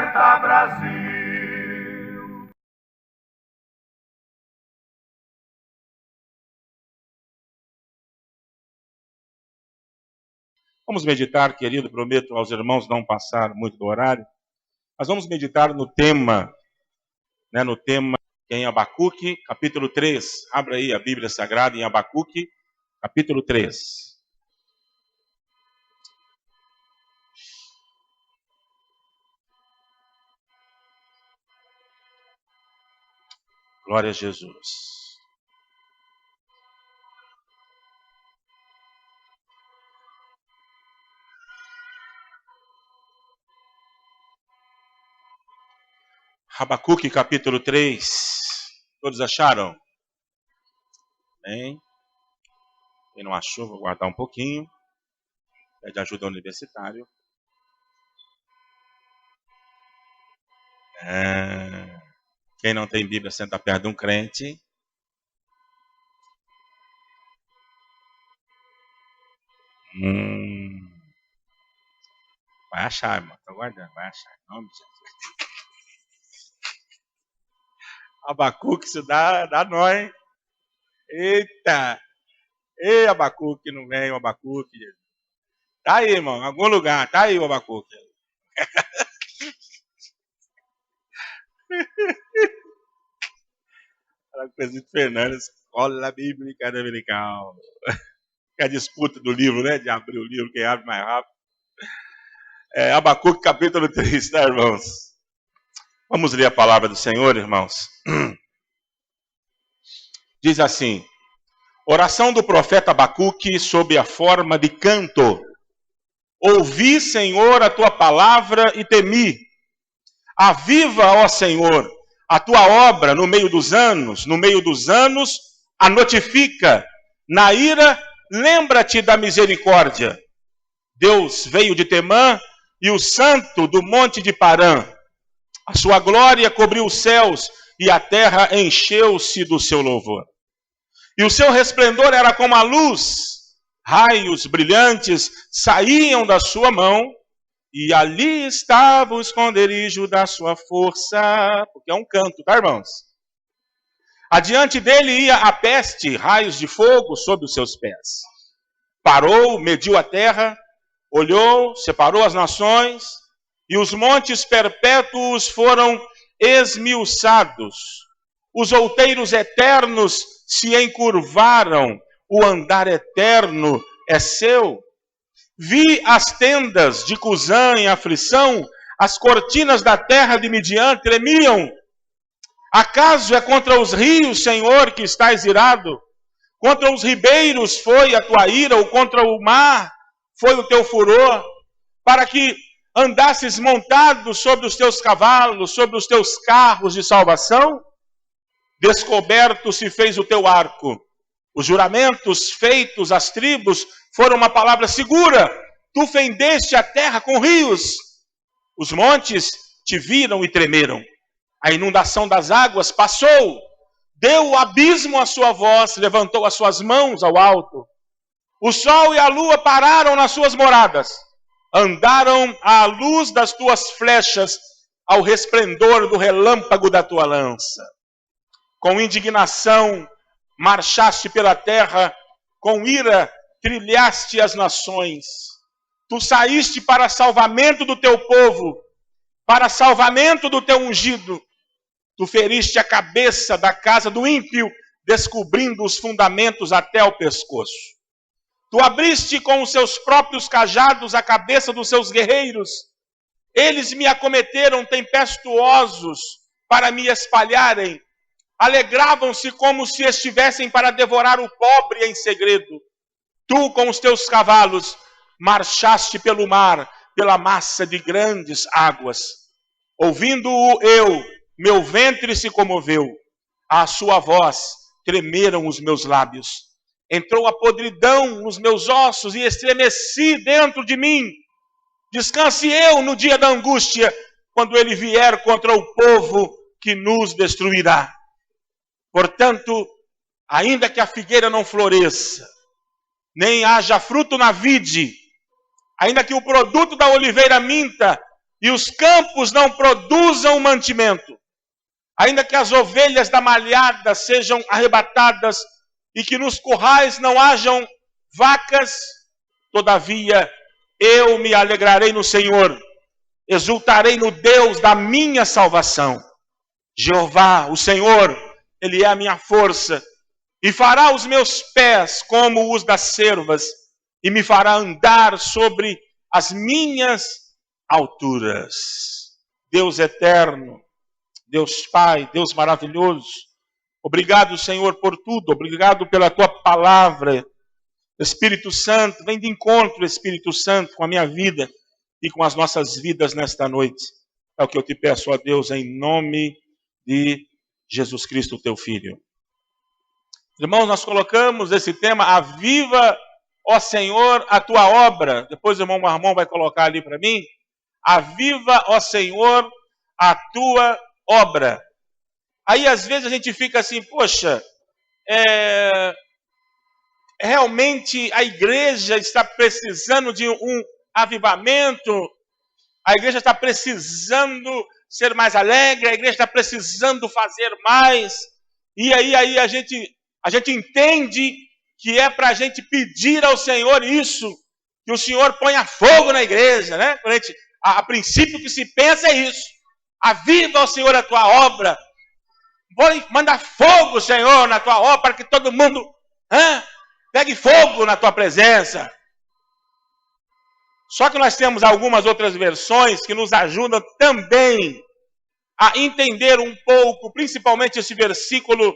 Alerta Brasil. Vamos meditar, querido, prometo aos irmãos não passar muito do horário. Mas vamos meditar no tema em Abacuque, capítulo 3. Abra aí a Bíblia Sagrada em Abacuque, capítulo 3. Glória a Jesus. Abacuque, capítulo 3. Todos acharam? Bem. Quem não achou, vou guardar um pouquinho. Pede ajuda ao universitário. Quem não tem Bíblia senta perto de um crente. Vai achar, irmão. Estou guardando, vai achar. Em nome de Jesus. Abacuque, isso dá nó, hein? Eita! Ei, Abacuque, não vem o Abacuque. Tá aí, irmão, em algum lugar. Tá aí o Abacuque. Fala com o presidente Fernandes, Escola Bíblica Dominical. Que é a disputa do livro, né? De abrir o livro, quem abre mais rápido. Abacuque, capítulo 3, tá, irmãos? Vamos ler a palavra do Senhor, irmãos. Diz assim: oração do profeta Abacuque sob a forma de canto. Ouvi, Senhor, a tua palavra e temi. Aviva, ó Senhor, a tua obra no meio dos anos a notifica. Na ira, lembra-te da misericórdia. Deus veio de Temã e o santo do monte de Parã. A sua glória cobriu os céus e a terra encheu-se do seu louvor. E o seu resplendor era como a luz. Raios brilhantes saíam da sua mão, e ali estava o esconderijo da sua força. Porque é um canto, tá, irmãos? Adiante dele ia a peste, raios de fogo sob os seus pés. Parou, mediu a terra, olhou, separou as nações, e os montes perpétuos foram esmiuçados. Os outeiros eternos se encurvaram, o andar eterno é seu. Vi as tendas de Cusã em aflição, as cortinas da terra de Midian tremiam. Acaso é contra os rios, Senhor, que estás irado? Contra os ribeiros foi a tua ira, ou contra o mar foi o teu furor? Para que andasses montado sobre os teus cavalos, sobre os teus carros de salvação? Descoberto se fez o teu arco. Os juramentos feitos às tribos foram uma palavra segura. Tu fendeste a terra com rios. Os montes te viram e tremeram. A inundação das águas passou. Deu o abismo à sua voz, levantou as suas mãos ao alto. O sol e a lua pararam nas suas moradas. Andaram à luz das tuas flechas, ao resplendor do relâmpago da tua lança. Com indignação marchaste pela terra, com ira trilhaste as nações. Tu saíste para salvamento do teu povo, para salvamento do teu ungido. Tu feriste a cabeça da casa do ímpio, descobrindo os fundamentos até o pescoço. Tu abriste com os seus próprios cajados a cabeça dos seus guerreiros. Eles me acometeram tempestuosos para me espalharem. Alegravam-se como se estivessem para devorar o pobre em segredo. Tu, com os teus cavalos, marchaste pelo mar, pela massa de grandes águas. Ouvindo-o eu, meu ventre se comoveu. À sua voz tremeram os meus lábios. Entrou a podridão nos meus ossos e estremeci dentro de mim. Descanse eu no dia da angústia, quando ele vier contra o povo que nos destruirá. Portanto, ainda que a figueira não floresça, nem haja fruto na vide, ainda que o produto da oliveira minta, e os campos não produzam mantimento, ainda que as ovelhas da malhada sejam arrebatadas e que nos currais não hajam vacas, todavia eu me alegrarei no Senhor, exultarei no Deus da minha salvação. Jeová, o Senhor, Ele é a minha força, e fará os meus pés como os das cervas, e me fará andar sobre as minhas alturas. Deus eterno, Deus Pai, Deus maravilhoso, obrigado, Senhor, por tudo, obrigado pela Tua palavra. Espírito Santo, vem de encontro, Espírito Santo, com a minha vida e com as nossas vidas nesta noite. É o que eu te peço, ó Deus, em nome de Jesus Cristo, Teu Filho. Irmãos, nós colocamos esse tema, aviva, ó Senhor, a Tua obra. Depois o irmão Marmon vai colocar ali para mim. Aviva, ó Senhor, a Tua obra. Aí às vezes a gente fica assim, poxa, realmente a igreja está precisando de um avivamento, a igreja está precisando ser mais alegre, a igreja está precisando fazer mais, e aí a gente entende que é para a gente pedir ao Senhor isso, que o Senhor ponha fogo na igreja, né? A princípio que se pensa é isso, aviva ao Senhor a Tua obra, manda fogo, Senhor, na Tua obra, para que todo mundo pegue fogo na Tua presença. Só que nós temos algumas outras versões que nos ajudam também a entender um pouco, principalmente esse versículo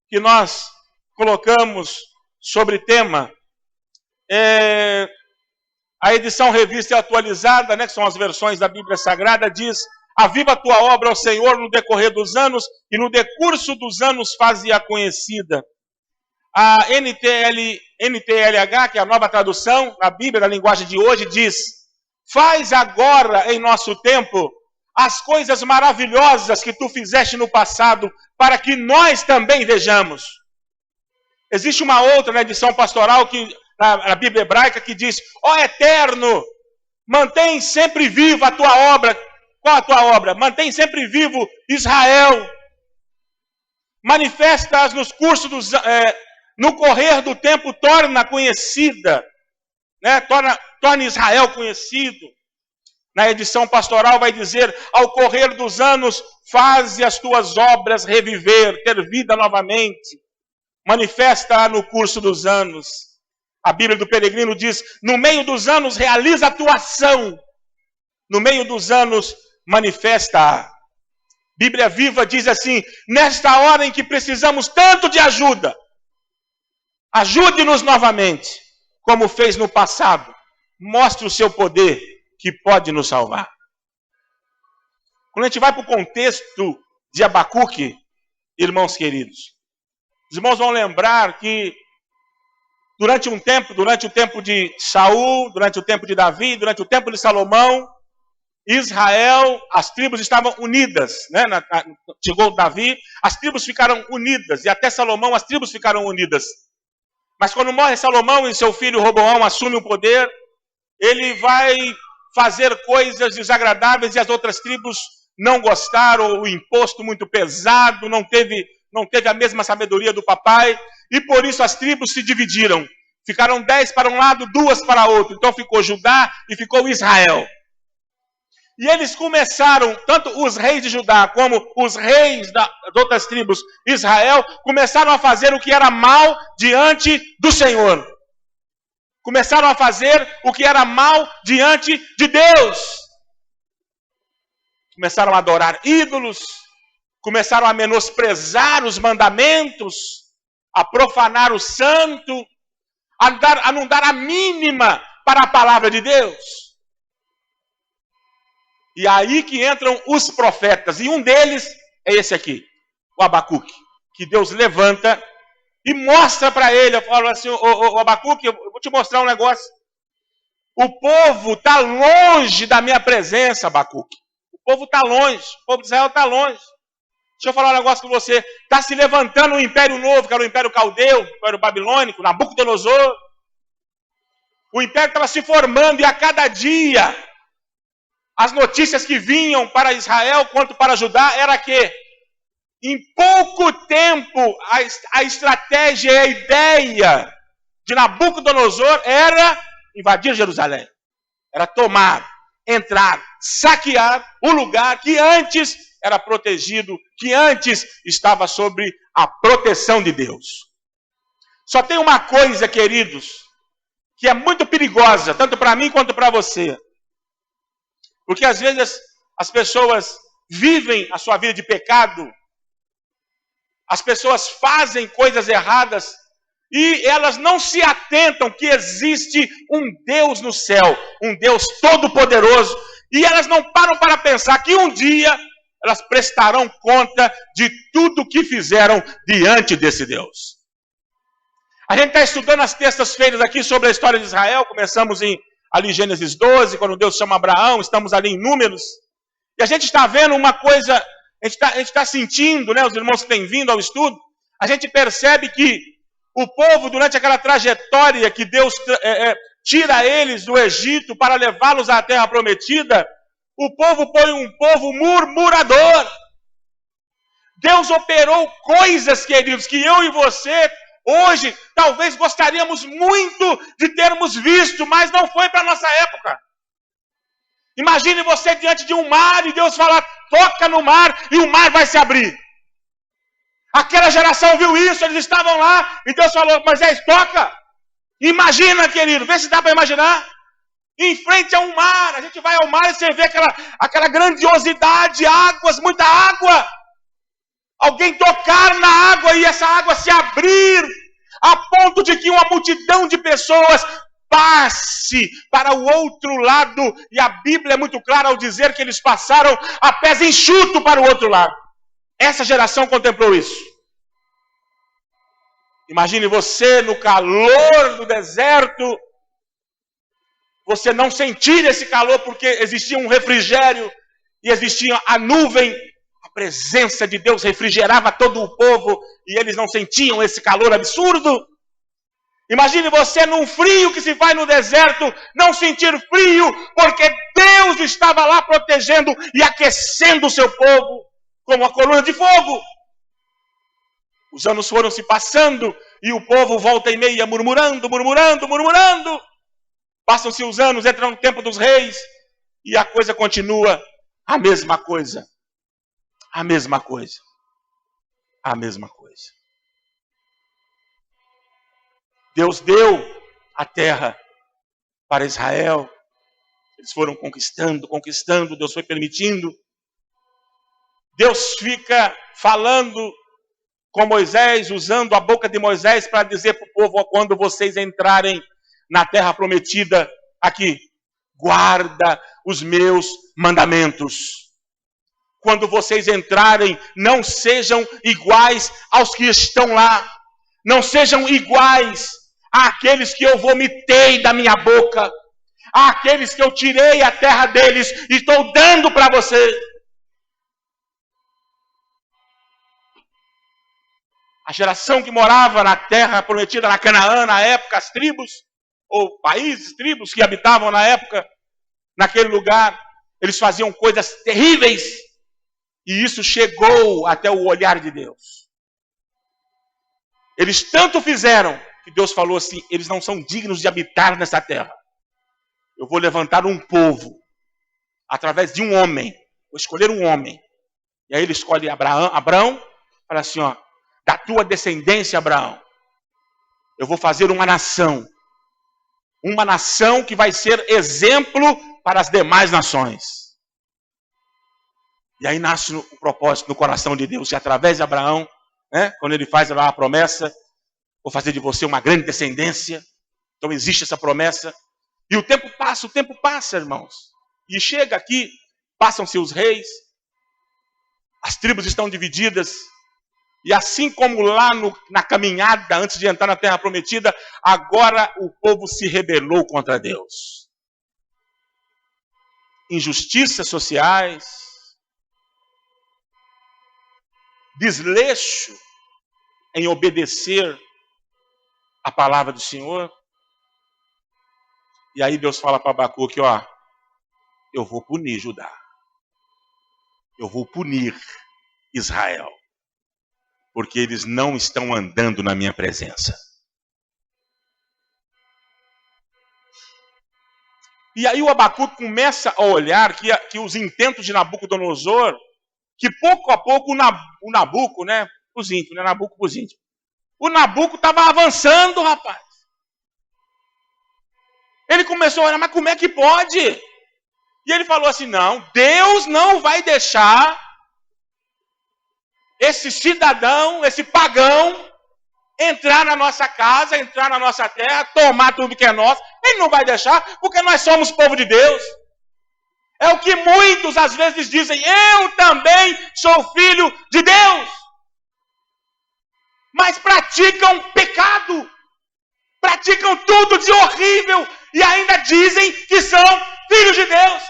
que nós colocamos sobre tema. A edição revista e atualizada, né, que são as versões da Bíblia Sagrada, diz: aviva a Tua obra, ó Senhor, no decorrer dos anos, e no decurso dos anos faze-a conhecida. A NTLH, que é a nova tradução na Bíblia, da linguagem de hoje, diz: faz agora, em nosso tempo, as coisas maravilhosas que Tu fizeste no passado, para que nós também vejamos. Existe uma outra, na edição pastoral, na Bíblia hebraica, que diz: ó Eterno, mantém sempre viva a Tua obra. Qual a Tua obra? Mantém sempre vivo Israel. Manifesta-as no correr do tempo, torna conhecida, né? Torna Israel conhecido. Na edição pastoral vai dizer: ao correr dos anos, faze as Tuas obras reviver, ter vida novamente. Manifesta-a no curso dos anos. A Bíblia do Peregrino diz: no meio dos anos, realiza a Tua ação. No meio dos anos, manifesta-a. Bíblia Viva diz assim: nesta hora em que precisamos tanto de ajuda, ajude-nos novamente, como fez no passado. Mostre o Seu poder, que pode nos salvar. Quando a gente vai para o contexto de Abacuque, irmãos queridos, os irmãos vão lembrar que durante o tempo de Saul, durante o tempo de Davi, durante o tempo de Salomão, Israel, as tribos estavam unidas, né? Chegou Davi, as tribos ficaram unidas, e até Salomão as tribos ficaram unidas. Mas quando morre Salomão e seu filho Roboão assume o poder, ele vai fazer coisas desagradáveis e as outras tribos não gostaram, o imposto muito pesado, não teve a mesma sabedoria do papai, e por isso as tribos se dividiram. Ficaram 10 para um lado, 2 para outro. Então ficou Judá e ficou Israel. E eles começaram, tanto os reis de Judá como os reis das outras tribos, Israel, começaram a fazer o que era mal diante do Senhor. Começaram a fazer o que era mal diante de Deus. Começaram a adorar ídolos, começaram a menosprezar os mandamentos, a profanar o santo, a não dar a mínima para a palavra de Deus. E aí que entram os profetas, e um deles é esse aqui, o Abacuque, que Deus levanta e mostra para ele. Eu falo assim: ô Abacuque, eu vou te mostrar um negócio. O povo está longe da minha presença, Abacuque. O povo está longe, o povo de Israel está longe. Deixa eu falar um negócio com você. Está se levantando um império novo, que era o Império Caldeu, o Império Babilônico, Nabucodonosor. O império estava se formando, e a cada dia as notícias que vinham para Israel quanto para Judá era que, em pouco tempo, a estratégia e a ideia de Nabucodonosor era invadir Jerusalém. Era tomar, entrar, saquear o lugar que antes era protegido, que antes estava sob a proteção de Deus. Só tem uma coisa, queridos, que é muito perigosa, tanto para mim quanto para você. Porque às vezes as pessoas vivem a sua vida de pecado, as pessoas fazem coisas erradas e elas não se atentam que existe um Deus no céu, um Deus todo-poderoso, e elas não param para pensar que um dia elas prestarão conta de tudo que fizeram diante desse Deus. A gente está estudando as terças-feiras aqui sobre a história de Israel, começamos ali em Gênesis 12, quando Deus chama Abraão, estamos ali em Números, e a gente está vendo uma coisa, a gente está sentindo, né, os irmãos que têm vindo ao estudo, a gente percebe que o povo, durante aquela trajetória que Deus tira eles do Egito para levá-los à terra prometida, o povo foi um povo murmurador. Deus operou coisas, queridos, que eu e você, hoje, talvez gostaríamos muito de termos visto, mas não foi para a nossa época. Imagine você diante de um mar e Deus fala, toca no mar e o mar vai se abrir. Aquela geração viu isso, eles estavam lá, e Deus falou, Moisés, toca. Imagina, querido, vê se dá para imaginar. Em frente a um mar, a gente vai ao mar e você vê aquela grandiosidade, águas, muita água. Alguém tocar na água e essa água se abrir, a ponto de que uma multidão de pessoas passe para o outro lado. E a Bíblia é muito clara ao dizer que eles passaram a pés enxutos para o outro lado. Essa geração contemplou isso. Imagine você no calor do deserto, você não sentir esse calor porque existia um refrigério e existia a nuvem, a presença de Deus refrigerava todo o povo e eles não sentiam esse calor absurdo. Imagine você num frio que se vai no deserto, não sentir frio porque Deus estava lá protegendo e aquecendo o seu povo como uma coluna de fogo. Os anos foram se passando e o povo volta e meia murmurando. Passam-se os anos, entra no tempo dos reis e a coisa continua a mesma coisa. A mesma coisa. A mesma coisa. Deus deu a terra para Israel. Eles foram conquistando, Deus foi permitindo. Deus fica falando com Moisés, usando a boca de Moisés para dizer para o povo, quando vocês entrarem na terra prometida, aqui, guarda os meus mandamentos. Quando vocês entrarem, não sejam iguais aos que estão lá. Não sejam iguais àqueles que eu vomitei da minha boca. Àqueles que eu tirei a terra deles e estou dando para vocês. A geração que morava na terra prometida, na Canaã, na época, as tribos, ou países, tribos que habitavam na época, naquele lugar, eles faziam coisas terríveis. E isso chegou até o olhar de Deus. Eles tanto fizeram, que Deus falou assim, eles não são dignos de habitar nessa terra. Eu vou levantar um povo, através de um homem. Vou escolher um homem. E aí ele escolhe Abraão, fala assim, ó, da tua descendência, Abraão, eu vou fazer uma nação que vai ser exemplo para as demais nações. E aí nasce o propósito no coração de Deus, e através de Abraão, né, quando ele faz lá a promessa, vou fazer de você uma grande descendência, então existe essa promessa, e o tempo passa, irmãos, e chega aqui, passam-se os reis, as tribos estão divididas, e assim como lá na caminhada, antes de entrar na terra prometida, agora o povo se rebelou contra Deus. Injustiças sociais, desleixo em obedecer a palavra do Senhor. E aí Deus fala para Abacuque, ó, eu vou punir Judá. Eu vou punir Israel. Porque eles não estão andando na minha presença. E aí o Abacuque começa a olhar que os intentos de Nabucodonosor, que pouco a pouco o Nabuco, né? Os íntimos, né? Nabuco para os íntimos. O Nabuco estava avançando, rapaz. Ele começou a olhar, mas como é que pode? E ele falou assim, não, Deus não vai deixar esse cidadão, esse pagão, entrar na nossa casa, entrar na nossa terra, tomar tudo que é nosso. Ele não vai deixar, porque nós somos povo de Deus. É o que muitos às vezes dizem, eu também sou filho de Deus. Mas praticam pecado. Praticam tudo de horrível e ainda dizem que são filhos de Deus.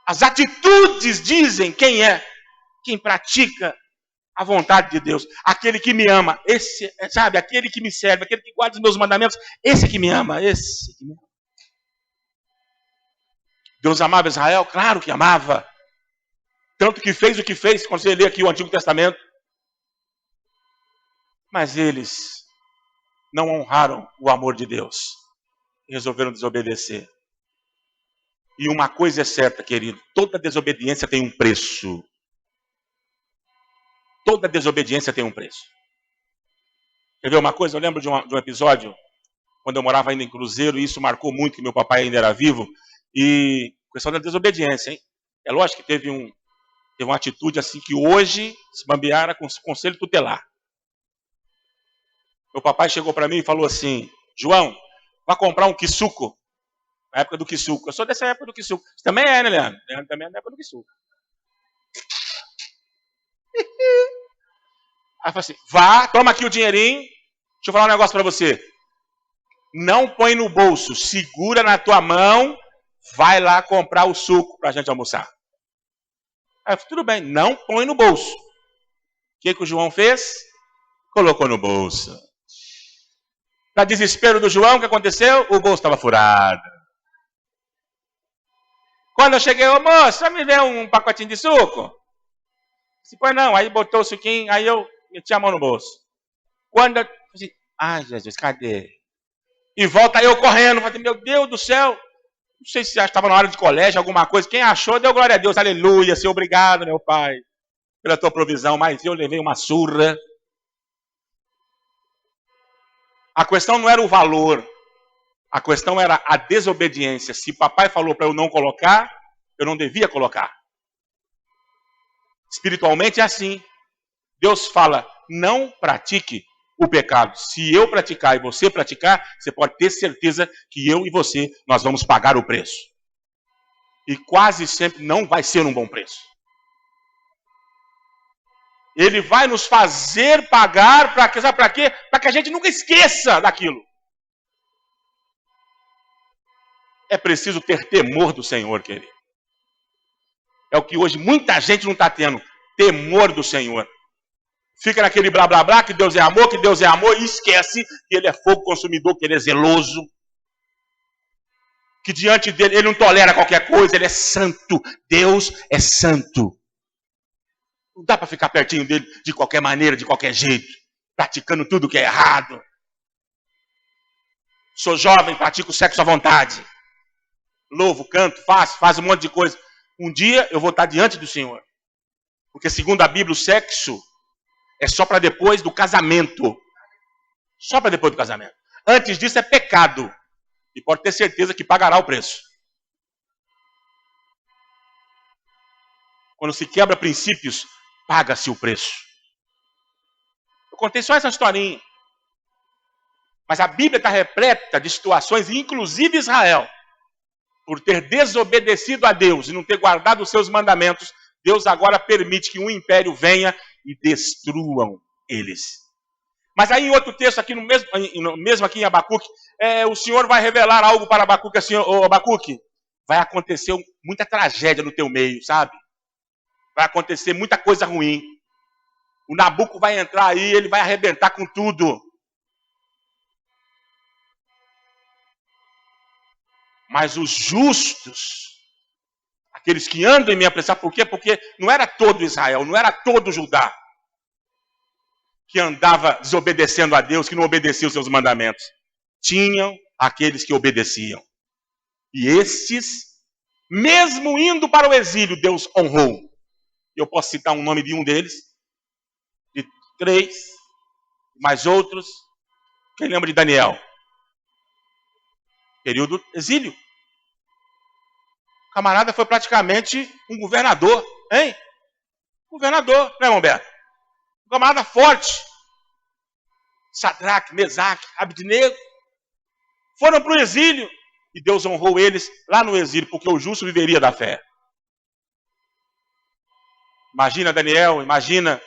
As atitudes dizem quem é, quem pratica a vontade de Deus. Aquele que me ama, esse, sabe, aquele que me serve, aquele que guarda os meus mandamentos, esse que me ama, esse que me ama. Deus amava Israel? Claro que amava. Tanto que fez o que fez, quando você lê aqui o Antigo Testamento. Mas eles não honraram o amor de Deus. E resolveram desobedecer. E uma coisa é certa, querido. Toda desobediência tem um preço. Toda desobediência tem um preço. Quer ver uma coisa? Eu lembro de um episódio, quando eu morava ainda em Cruzeiro, e isso marcou muito, que meu papai ainda era vivo. E questão da desobediência, hein? É lógico que teve uma atitude assim que hoje se bambeara com o conselho tutelar. Meu papai chegou para mim e falou assim, João, vai comprar um quissuco. Na época do quissuco. Eu sou dessa época do quissuco. Você também é, né, Leandro? Leandro também é da época do quissuco. Aí eu falei assim, vá, toma aqui o dinheirinho. Deixa eu falar um negócio para você. Não põe no bolso, segura na tua mão, vai lá comprar o suco para a gente almoçar. Aí eu falei, tudo bem, não põe no bolso. O que o João fez? Colocou no bolso. Para desespero do João, o que aconteceu? O bolso estava furado. Quando eu cheguei, ô moço, só me vê um pacotinho de suco? Se põe não, aí botou o suquinho, aí eu meti a mão no bolso. Quando eu assim, ai Jesus, cadê? E volta eu correndo, falei, meu Deus do céu, não sei se já estava na hora de colégio, alguma coisa, quem achou, deu glória a Deus, aleluia, Senhor, obrigado, meu Pai, pela tua provisão, mas eu levei uma surra. A questão não era o valor, a questão era a desobediência. Se papai falou para eu não colocar, eu não devia colocar. Espiritualmente é assim. Deus fala, não pratique o pecado. Se eu praticar e você praticar, você pode ter certeza que eu e você, nós vamos pagar o preço. E quase sempre não vai ser um bom preço. Ele vai nos fazer pagar, sabe para quê? Para que a gente nunca esqueça daquilo. É preciso ter temor do Senhor, querido. É o que hoje muita gente não está tendo. Temor do Senhor. Fica naquele blá blá blá, que Deus é amor, e esquece que Ele é fogo consumidor, que Ele é zeloso. Que diante dele, Ele não tolera qualquer coisa, Ele é santo. Deus é santo. Não dá para ficar pertinho dele de qualquer maneira, de qualquer jeito. Praticando tudo que é errado. Sou jovem, pratico sexo à vontade. Louvo, canto, faço um monte de coisa. Um dia eu vou estar diante do Senhor. Porque segundo a Bíblia, o sexo é só para depois do casamento. Só para depois do casamento. Antes disso é pecado. E pode ter certeza que pagará o preço. Quando se quebra princípios, paga-se o preço. Eu contei só essa historinha. Mas a Bíblia está repleta de situações, inclusive Israel, por ter desobedecido a Deus e não ter guardado os seus mandamentos, Deus agora permite que um império venha e destruam eles. Mas aí em outro texto, aqui mesmo aqui em Abacuque, o Senhor vai revelar algo para Abacuque, assim, ô Abacuque, vai acontecer muita tragédia no teu meio, sabe? Vai acontecer muita coisa ruim. O Nabuco vai entrar aí, ele vai arrebentar com tudo. Mas os justos, aqueles que andam em minha presença, por quê? Porque não era todo Israel, não era todo Judá que andava desobedecendo a Deus, que não obedecia os seus mandamentos. Tinham aqueles que obedeciam. E esses, mesmo indo para o exílio, Deus honrou. Eu posso citar um nome de um deles, de 3, mais outros. Quem lembra de Daniel? Período exílio. O camarada foi praticamente um governador, hein? Governador, né, Humberto? Um camarada forte. Sadraque, Mesaque, Abednego. Foram para o exílio. E Deus honrou eles lá no exílio, porque o justo viveria da fé. Imagina Daniel, imagina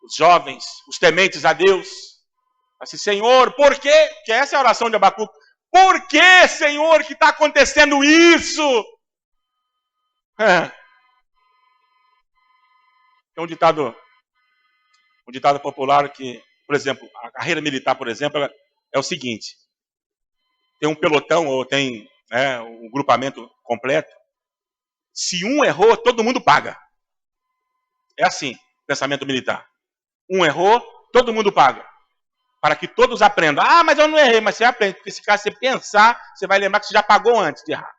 os jovens, os tementes a Deus. Assim, Senhor, por quê? Que essa é a oração de Abacuque. Por que, Senhor, que está acontecendo isso? Tem um ditado popular que, por exemplo, a carreira militar, por exemplo, é o seguinte. Tem um pelotão ou tem um grupamento completo. Se um errou, todo mundo paga. É assim, pensamento militar. Um errou, todo mundo paga. Para que todos aprendam. Ah, mas eu não errei, mas você aprende. Porque se caso você pensar, você vai lembrar que você já pagou antes de errar.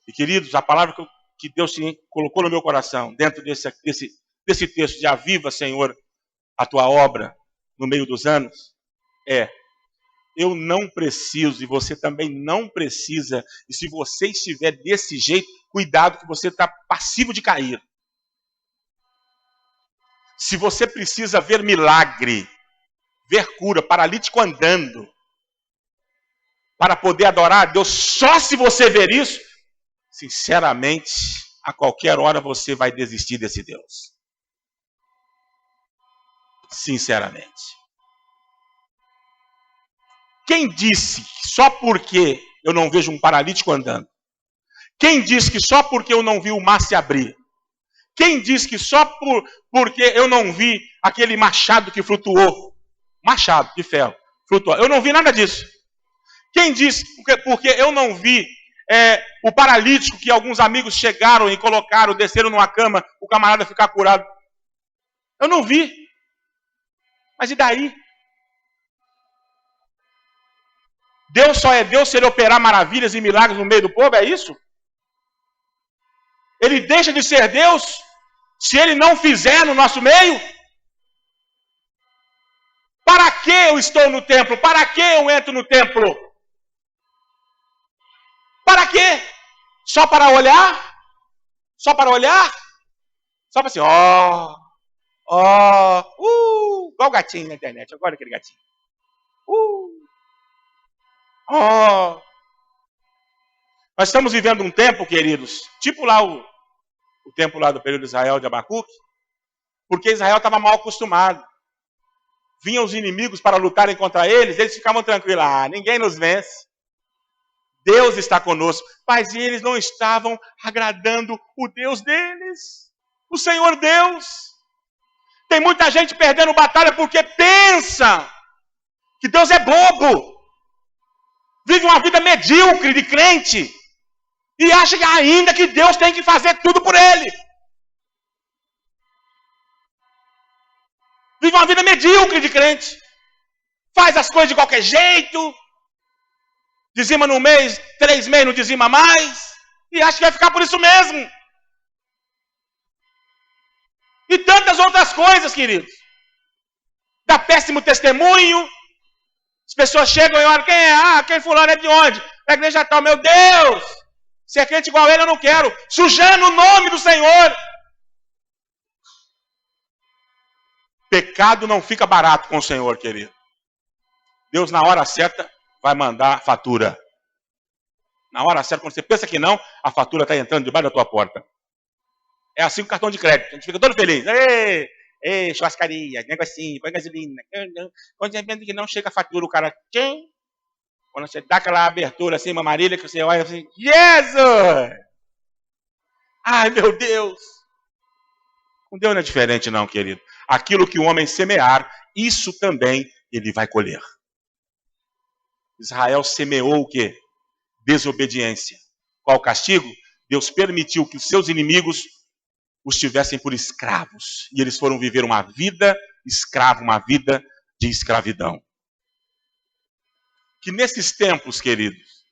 E queridos, a palavra que Deus colocou no meu coração, dentro desse texto de aviva, Senhor, a tua obra no meio dos anos, eu não preciso, e você também não precisa, e se você estiver desse jeito, cuidado que você está passivo de cair. Se você precisa ver milagre, ver cura, paralítico andando, para poder adorar a Deus, só se você ver isso, sinceramente, a qualquer hora você vai desistir desse Deus. Sinceramente. Quem disse que só porque eu não vejo um paralítico andando? Quem disse que só porque eu não vi o mar se abrir? Quem disse que só porque eu não vi aquele machado que flutuou? Machado de ferro, flutuou. Eu não vi nada disso. Quem disse porque eu não vi o paralítico que alguns amigos chegaram e colocaram, desceram numa cama, o camarada ficar curado? Eu não vi. Mas e daí? Deus só é Deus se ele operar maravilhas e milagres no meio do povo, é isso? Ele deixa de ser Deus se ele não fizer no nosso meio? Para que eu estou no templo? Para que eu entro no templo? Para quê? Só para olhar? Só para olhar? Só para assim, igual o gatinho na internet, agora aquele gatinho. Nós estamos vivendo um tempo, queridos, tipo lá o tempo lá do período de Israel de Abacuque, porque Israel estava mal acostumado. Vinham os inimigos para lutarem contra eles, eles ficavam tranquilos. Ah, ninguém nos vence. Deus está conosco. Mas eles não estavam agradando o Deus deles, o Senhor Deus. Tem muita gente perdendo batalha porque pensa que Deus é bobo. Vive uma vida medíocre de crente. E acha ainda que Deus tem que fazer tudo por ele. Vive uma vida medíocre de crente. Faz as coisas de qualquer jeito. Dizima no mês, 3 meses não dizima mais. E acha que vai ficar por isso mesmo. E tantas outras coisas, queridos. Dá péssimo testemunho. As pessoas chegam e olham, quem é? Ah, quem fulano é de onde? Da igreja tal. Meu Deus! Se é crente igual ele, eu não quero. Sujando o nome do Senhor. Pecado não fica barato com o Senhor, querido. Deus, na hora certa, vai mandar fatura. Na hora certa, quando você pensa que não, a fatura está entrando debaixo da tua porta. É assim com o cartão de crédito. A gente fica todo feliz. Ei, churrascaria, negocinho, põe gasolina. Quando você pensa que não chega a fatura, o cara... Tchim, quando você dá aquela abertura assim, uma marília, que você olha assim, Jesus! Ai, meu Deus! Com Deus não é diferente não, querido. Aquilo que o homem semear, isso também ele vai colher. Israel semeou o quê? Desobediência. Qual o castigo? Deus permitiu que os seus inimigos os tivessem por escravos. E eles foram viver uma vida escrava, uma vida de escravidão. Que nesses tempos, queridos,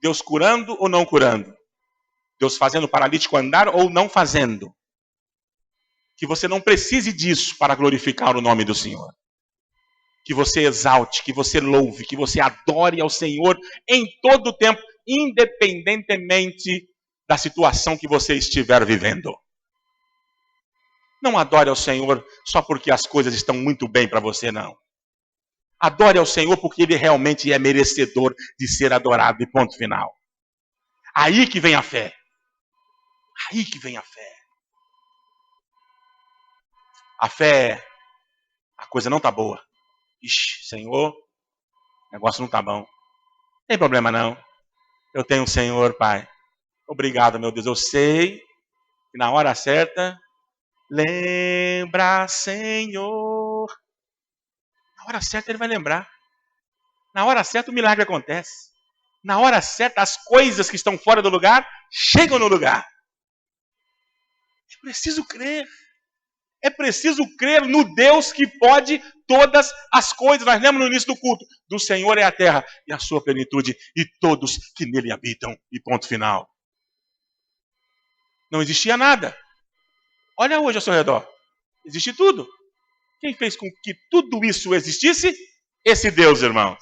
Deus curando ou não curando, Deus fazendo o paralítico andar ou não fazendo, que você não precise disso para glorificar o nome do Senhor. Que você exalte, que você louve, que você adore ao Senhor em todo o tempo, independentemente da situação que você estiver vivendo. Não adore ao Senhor só porque as coisas estão muito bem para você, não. Adore ao Senhor porque Ele realmente é merecedor de ser adorado, e ponto final. Aí que vem a fé. Aí que vem a fé. A fé, a coisa não está boa. Ixi, Senhor, o negócio não está bom. Não tem problema não. Eu tenho o Senhor, Pai. Obrigado, meu Deus. Eu sei que na hora certa, lembra, Senhor. Na hora certa Ele vai lembrar. Na hora certa o milagre acontece. Na hora certa as coisas que estão fora do lugar chegam no lugar. É preciso crer. É preciso crer no Deus que pode todas as coisas. Nós lemos no início do culto. Do Senhor é a terra e a sua plenitude e todos que nele habitam. E ponto final. Não existia nada. Olha hoje ao seu redor. Existe tudo. Quem fez com que tudo isso existisse? Esse Deus, irmãos.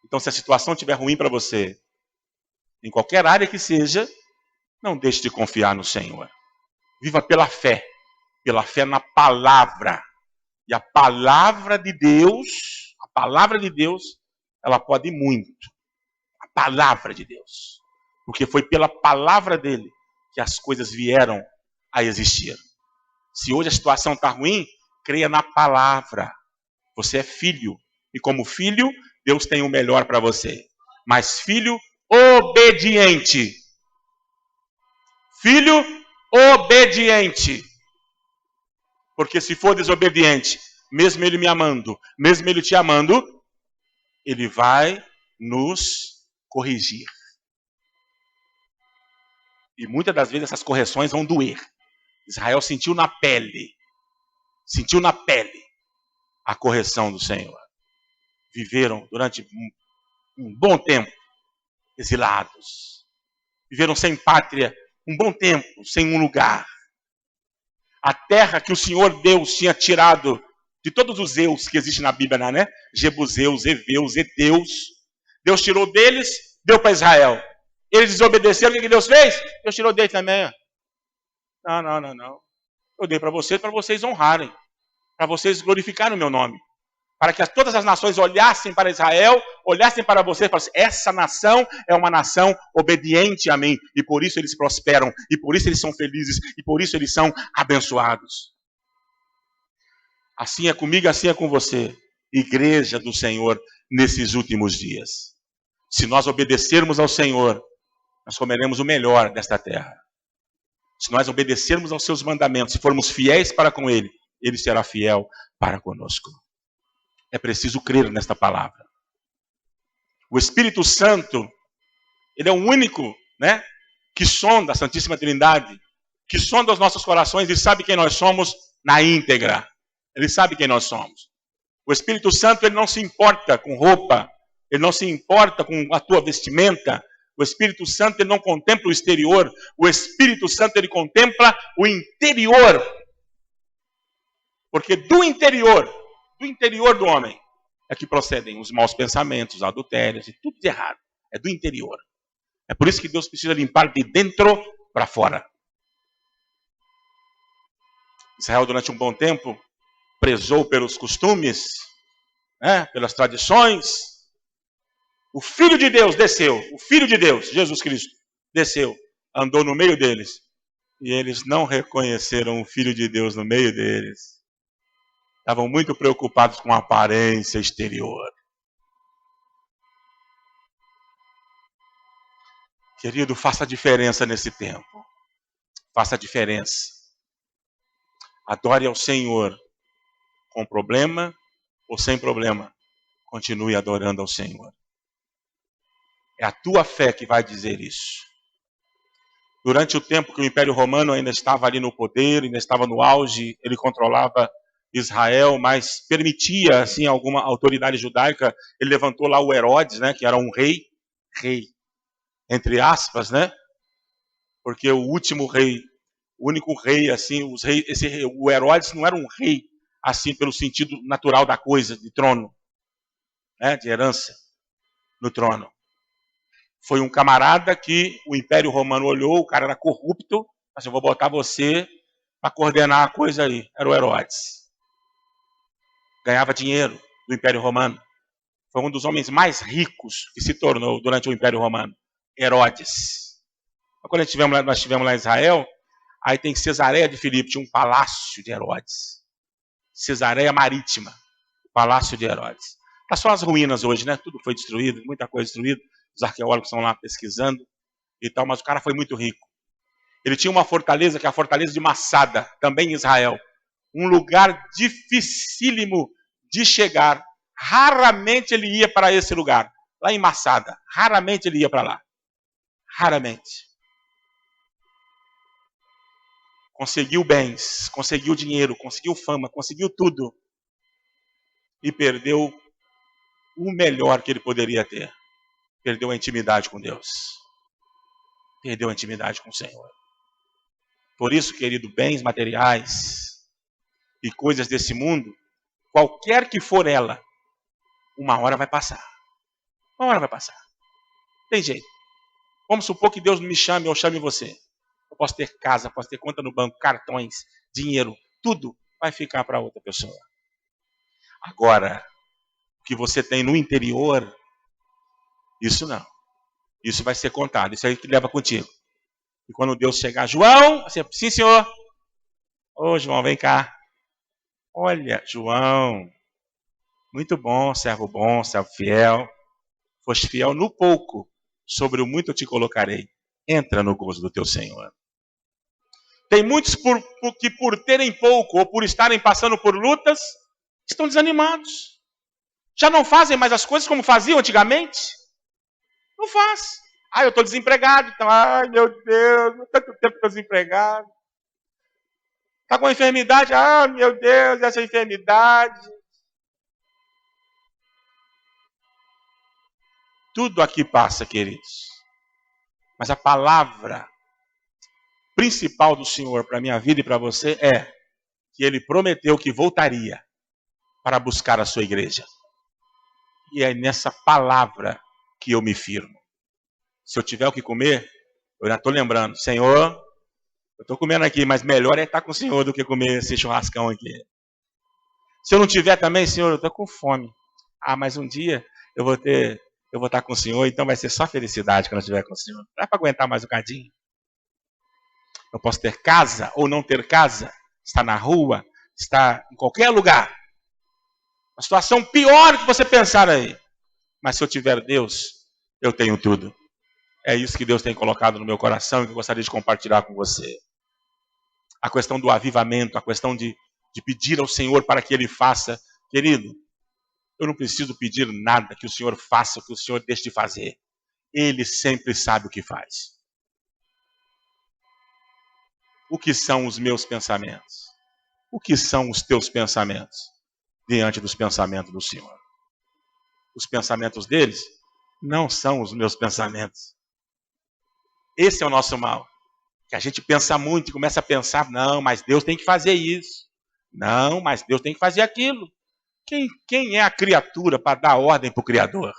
Então, se a situação estiver ruim para você, em qualquer área que seja, não deixe de confiar no Senhor. Viva pela fé na palavra. E a palavra de Deus, ela pode muito. A palavra de Deus. Porque foi pela palavra dele que as coisas vieram a existir. Se hoje a situação está ruim, creia na palavra. Você é filho. E como filho, Deus tem o melhor para você. Mas filho obediente. Filho obediente. Porque se for desobediente, mesmo Ele me amando, mesmo Ele te amando, Ele vai nos corrigir. E muitas das vezes essas correções vão doer. Israel sentiu na pele a correção do Senhor. Viveram durante um bom tempo exilados. Viveram sem pátria um bom tempo, sem um lugar. A terra que o Senhor Deus tinha tirado de todos os eus que existem na Bíblia, né? Jebuseus, Eveus, Eteus. Deus tirou deles, deu para Israel. Eles desobedeceram, o que Deus fez? Deus tirou deles também. Não. Eu dei para vocês honrarem. Para vocês glorificarem o meu nome. Para que todas as nações olhassem para Israel, olhassem para você e falassem, essa nação é uma nação obediente a mim. E por isso eles prosperam, e por isso eles são felizes, e por isso eles são abençoados. Assim é comigo, assim é com você, igreja do Senhor, nesses últimos dias. Se nós obedecermos ao Senhor, nós comeremos o melhor desta terra. Se nós obedecermos aos seus mandamentos, se formos fiéis para com Ele, Ele será fiel para conosco. É preciso crer nesta palavra. O Espírito Santo, Ele é o único, que sonda a Santíssima Trindade, que sonda os nossos corações e sabe quem nós somos na íntegra. Ele sabe quem nós somos. O Espírito Santo, Ele não se importa com roupa, Ele não se importa com a tua vestimenta. O Espírito Santo, Ele não contempla o exterior. O Espírito Santo, Ele contempla o interior. Porque do interior do homem, é que procedem os maus pensamentos, os adultérios, e tudo de errado. É do interior. É por isso que Deus precisa limpar de dentro para fora. Israel, durante um bom tempo, prezou pelos costumes, pelas tradições. O Filho de Deus desceu, o Filho de Deus, Jesus Cristo, desceu, andou no meio deles. E eles não reconheceram o Filho de Deus no meio deles. Estavam muito preocupados com a aparência exterior. Querido, faça a diferença nesse tempo. Faça a diferença. Adore ao Senhor com problema ou sem problema. continue adorando ao Senhor. É a tua fé que vai dizer isso. Durante o tempo que o Império Romano ainda estava ali no poder, ainda estava no auge, ele controlava Israel, mas permitia assim alguma autoridade judaica. Ele levantou lá o Herodes, né, que era um rei, entre aspas, né? Porque o último rei, o único rei assim, o Herodes não era um rei assim pelo sentido natural da coisa, de trono, né, de herança no trono. Foi um camarada que o Império Romano olhou, o cara era corrupto, assim, eu vou botar você para coordenar a coisa aí. Era o Herodes. Ganhava dinheiro do Império Romano. Foi um dos homens mais ricos que se tornou durante o Império Romano. Herodes. Quando nós estivemos lá em Israel, aí tem Cesareia de Filipe, tinha um palácio de Herodes. Cesareia Marítima, palácio de Herodes. Tá só as ruínas hoje, né? Tudo foi destruído, muita coisa destruída. Os arqueólogos estão lá pesquisando e tal, mas o cara foi muito rico. Ele tinha uma fortaleza, que é a fortaleza de Massada, também em Israel. Um lugar dificílimo de chegar. Raramente ele ia para esse lugar, lá em Massada. Raramente ele ia para lá. Raramente. Conseguiu bens, conseguiu dinheiro, conseguiu fama, conseguiu tudo. E perdeu o melhor que ele poderia ter. Perdeu a intimidade com Deus. Perdeu a intimidade com o Senhor. Por isso, querido, bens materiais e coisas desse mundo, qualquer que for ela, uma hora vai passar. Uma hora vai passar. Tem jeito. Vamos supor que Deus me chame ou chame você. Eu posso ter casa, posso ter conta no banco, cartões, dinheiro, tudo vai ficar para outra pessoa. Agora, o que você tem no interior, isso não. Isso vai ser contado, isso aí que leva contigo. E quando Deus chegar, João, você, sim senhor. Ô João, vem cá. Olha, João, muito bom, servo fiel. Foste fiel no pouco, sobre o muito eu te colocarei. Entra no gozo do teu Senhor. Tem muitos que por terem pouco ou por estarem passando por lutas, estão desanimados. Já não fazem mais as coisas como faziam antigamente? Não faz. Eu estou desempregado. Então, ai meu Deus, tanto tempo que estou desempregado. Está com uma enfermidade? Meu Deus, essa enfermidade. Tudo aqui passa, queridos. Mas a palavra principal do Senhor para a minha vida e para você é que Ele prometeu que voltaria para buscar a sua igreja. E é nessa palavra que eu me firmo. Se eu tiver o que comer, eu já estou lembrando, Senhor, eu estou comendo aqui, mas melhor é estar com o Senhor do que comer esse churrascão aqui. Se eu não tiver também, Senhor, eu estou com fome. Mas um dia eu vou estar com o Senhor, então vai ser só felicidade quando eu estiver com o Senhor. Não dá para aguentar mais um cadinho. Eu posso ter casa ou não ter casa, estar na rua, estar em qualquer lugar. Uma situação pior que você pensar aí. Mas se eu tiver Deus, eu tenho tudo. É isso que Deus tem colocado no meu coração e que eu gostaria de compartilhar com você. A questão do avivamento, a questão de pedir ao Senhor para que Ele faça. Querido, eu não preciso pedir nada que o Senhor faça, que o Senhor deixe de fazer. Ele sempre sabe o que faz. O que são os meus pensamentos? O que são os teus pensamentos diante dos pensamentos do Senhor? Os pensamentos deles não são os meus pensamentos. Esse é o nosso mal. Que a gente pensa muito e começa a pensar, não, mas Deus tem que fazer isso. Não, mas Deus tem que fazer aquilo. Quem é a criatura para dar ordem para o Criador?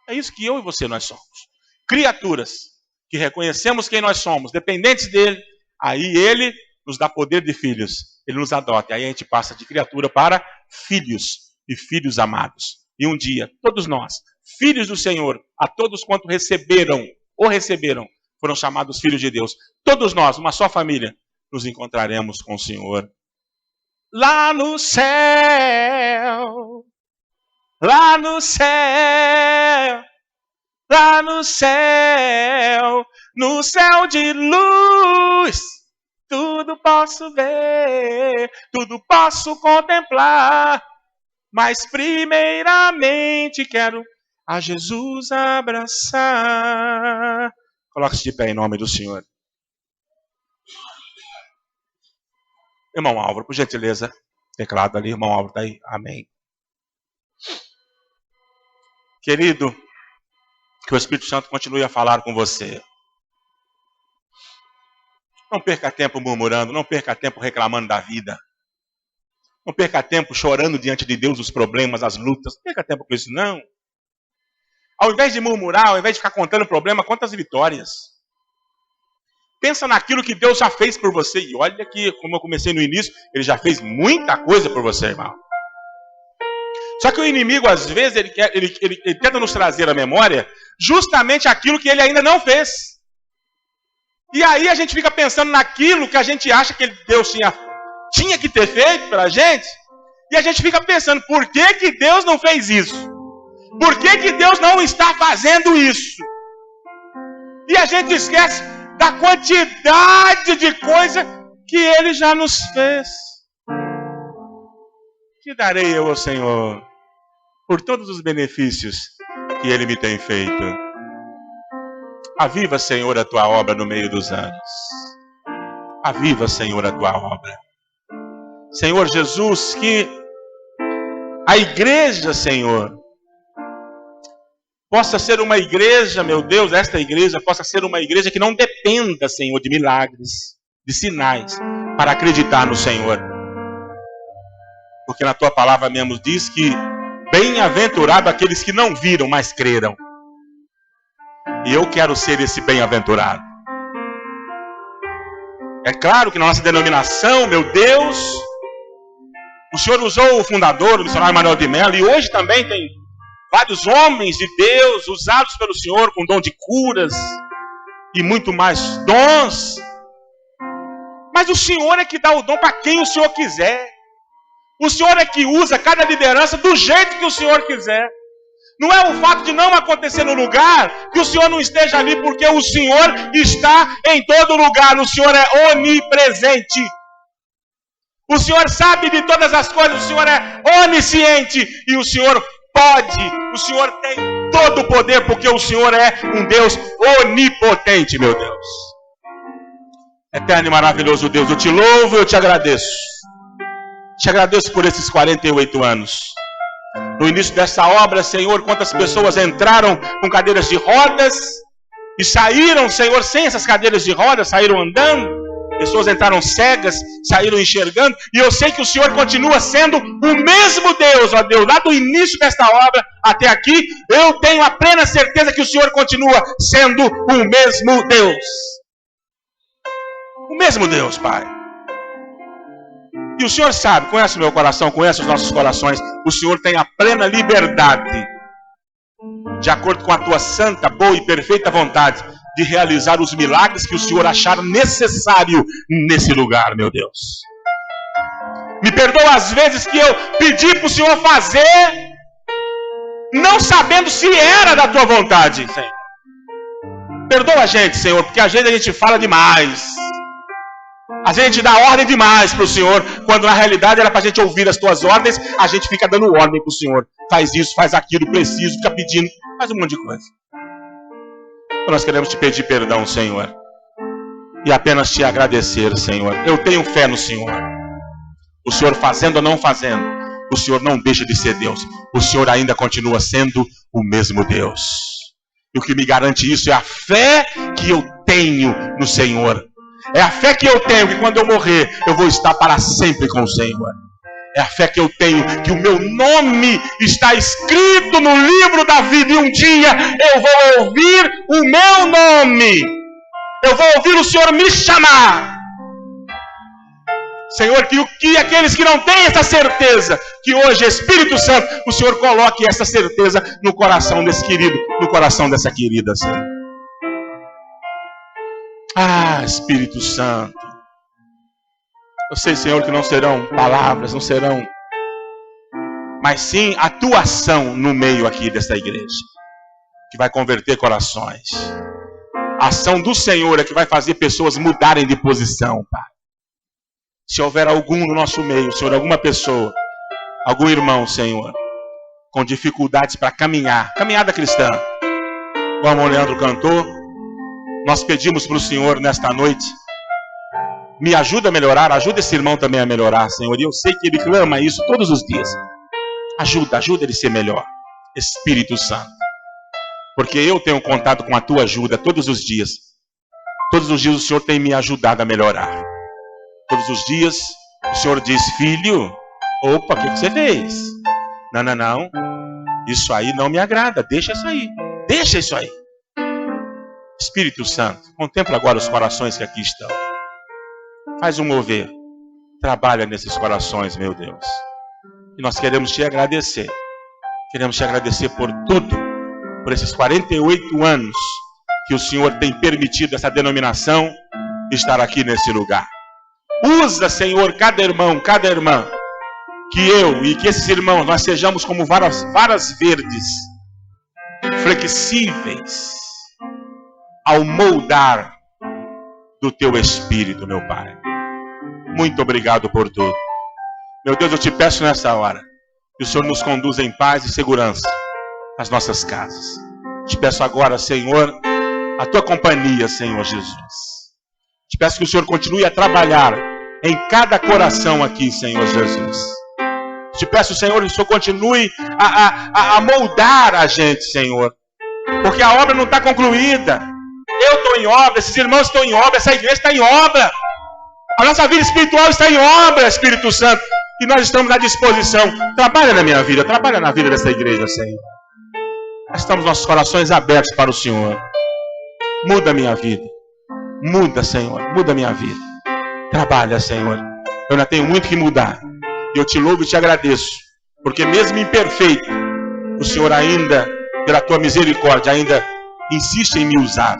É isso que eu e você nós somos. Criaturas que reconhecemos quem nós somos, dependentes dele, aí ele nos dá poder de filhos. Ele nos adota. Aí a gente passa de criatura para filhos e filhos amados. E um dia, todos nós, filhos do Senhor, a todos quanto receberam, foram chamados filhos de Deus. Todos nós, uma só família, nos encontraremos com o Senhor. Lá no céu, lá no céu, lá no céu de luz, tudo posso ver, tudo posso contemplar. Mas primeiramente quero a Jesus abraçar. Coloque-se de pé em nome do Senhor. Irmão Álvaro, por gentileza, teclado ali, irmão Álvaro, tá aí. Amém. Querido, que o Espírito Santo continue a falar com você. Não perca tempo murmurando, não perca tempo reclamando da vida. Não perca tempo chorando diante de Deus os problemas, as lutas. Não perca tempo com isso, não. Ao invés de murmurar, ao invés de ficar contando problema, conta as vitórias. Pensa naquilo que Deus já fez por você. E olha que, como eu comecei no início, Ele já fez muita coisa por você, irmão. Só que o inimigo, às vezes, ele tenta nos trazer à memória justamente aquilo que ele ainda não fez. E aí a gente fica pensando naquilo que a gente acha que Deus tinha que ter feito pela gente. E a gente fica pensando, por que Deus não fez isso? Por que Deus não está fazendo isso? E a gente esquece da quantidade de coisa que Ele já nos fez. Que darei eu ao Senhor por todos os benefícios que Ele me tem feito. Aviva, Senhor, a Tua obra no meio dos anos. Aviva, Senhor, a Tua obra. Senhor Jesus, que a igreja, Senhor, possa ser uma igreja, meu Deus, esta igreja possa ser uma igreja que não dependa, Senhor, de milagres, de sinais, para acreditar no Senhor. Porque na Tua palavra mesmo diz que bem-aventurado aqueles que não viram, mas creram. E eu quero ser esse bem-aventurado. É claro que na nossa denominação, meu Deus, o Senhor usou o fundador, o missionário Manuel de Mello, e hoje também tem vários homens de Deus usados pelo Senhor com dom de curas e muito mais dons. Mas o Senhor é que dá o dom para quem o Senhor quiser. O Senhor é que usa cada liderança do jeito que o Senhor quiser. Não é o fato de não acontecer no lugar que o Senhor não esteja ali, porque o Senhor está em todo lugar. O Senhor é onipresente. O Senhor sabe de todas as coisas. O Senhor é onisciente. E o Senhor pode. O Senhor tem todo o poder, porque o Senhor é um Deus onipotente, meu Deus. Eterno e maravilhoso Deus, eu te louvo, eu te agradeço. Te agradeço por esses 48 anos. No início dessa obra, Senhor, quantas pessoas entraram com cadeiras de rodas e saíram, Senhor, sem essas cadeiras de rodas, saíram andando. Pessoas entraram cegas, saíram enxergando. E eu sei que o Senhor continua sendo o mesmo Deus, ó Deus. Lá do início desta obra até aqui, eu tenho a plena certeza que o Senhor continua sendo o mesmo Deus. O mesmo Deus, Pai. E o Senhor sabe, conhece o meu coração, conhece os nossos corações. O Senhor tem a plena liberdade, de acordo com a tua santa, boa e perfeita vontade, de realizar os milagres que o Senhor achar necessário nesse lugar, meu Deus. Me perdoa as vezes que eu pedi para o Senhor fazer, não sabendo se era da tua vontade, Senhor. Perdoa a gente, Senhor, porque às vezes a gente fala demais. Às vezes a gente dá ordem demais para o Senhor, quando na realidade era para a gente ouvir as tuas ordens, a gente fica dando ordem para o Senhor. Faz isso, faz aquilo, preciso, fica pedindo, faz um monte de coisa. Então nós queremos te pedir perdão, Senhor, e apenas te agradecer, Senhor. Eu tenho fé no Senhor. O Senhor fazendo ou não fazendo, o Senhor não deixa de ser Deus. O Senhor ainda continua sendo o mesmo Deus. E o que me garante isso é a fé que eu tenho no Senhor. É a fé que eu tenho que quando eu morrer, eu vou estar para sempre com o Senhor. É a fé que eu tenho que o meu nome está escrito no livro da vida. E um dia eu vou ouvir o meu nome. Eu vou ouvir o Senhor me chamar. Senhor, que aqueles que não têm essa certeza, que hoje, Espírito Santo, o Senhor coloque essa certeza no coração desse querido, no coração dessa querida, Senhor. Ah, Espírito Santo. Eu sei, Senhor, que não serão palavras, não serão, mas sim a tua ação no meio aqui desta igreja, que vai converter corações. A ação do Senhor é que vai fazer pessoas mudarem de posição, Pai. Se houver algum no nosso meio, Senhor, alguma pessoa Algum irmão, Senhor, com dificuldades para caminhar, caminhada cristã, como o Leandro cantou, nós pedimos para o Senhor nesta noite, me ajuda a melhorar, ajuda esse irmão também a melhorar, Senhor, e eu sei que ele clama isso todos os dias. Ajuda ele a ser melhor, Espírito Santo, porque eu tenho contato com a tua ajuda todos os dias. Todos os dias o Senhor tem me ajudado a melhorar. Todos os dias o Senhor diz, filho, opa, o que você fez? Não, isso aí não me agrada, deixa isso aí. Espírito Santo, contempla agora os corações que aqui estão. Faz um mover, trabalha nesses corações, meu Deus. E nós queremos te agradecer por tudo, por esses 48 anos que o Senhor tem permitido essa denominação estar aqui nesse lugar. Usa, Senhor, cada irmão, cada irmã, que eu e que esses irmãos, nós sejamos como varas verdes, flexíveis, ao moldar do teu Espírito, meu Pai. Muito obrigado por tudo. Meu Deus, eu te peço nessa hora, que o Senhor nos conduza em paz e segurança nas nossas casas. Te peço agora, Senhor, a tua companhia, Senhor Jesus. Te peço que o Senhor continue a trabalhar em cada coração aqui, Senhor Jesus. Te peço, Senhor, que o Senhor continue a moldar a gente, Senhor. Porque a obra não está concluída. Eu estou em obra, esses irmãos estão em obra, essa igreja está em obra. A nossa vida espiritual está em obra, Espírito Santo. E nós estamos à disposição. Trabalha na minha vida, trabalha na vida dessa igreja, Senhor. Nós estamos nossos corações abertos para o Senhor. Muda a minha vida. Muda, Senhor, muda a minha vida. Trabalha, Senhor. Eu ainda tenho muito que mudar. E eu te louvo e te agradeço. Porque mesmo imperfeito, o Senhor ainda, pela tua misericórdia, ainda insiste em me usar.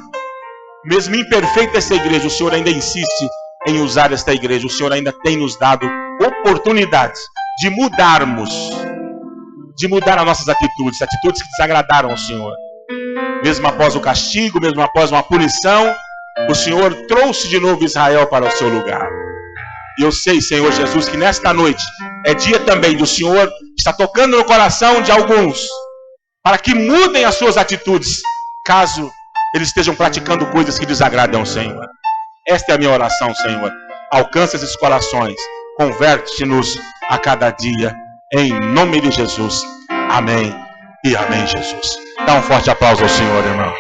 Mesmo imperfeita essa igreja, o Senhor ainda insiste em usar esta igreja. O Senhor ainda tem nos dado oportunidades de mudarmos, de mudar as nossas atitudes que desagradaram ao Senhor. Mesmo após o castigo, mesmo após uma punição, o Senhor trouxe de novo Israel para o seu lugar. E eu sei, Senhor Jesus, que nesta noite é dia também do Senhor estar tocando no coração de alguns, para que mudem as suas atitudes, caso eles estejam praticando coisas que desagradam ao Senhor. Esta é a minha oração, Senhor. Alcança esses corações, converte-nos a cada dia, em nome de Jesus. Amém e amém, Jesus. Dá um forte aplauso ao Senhor, irmão.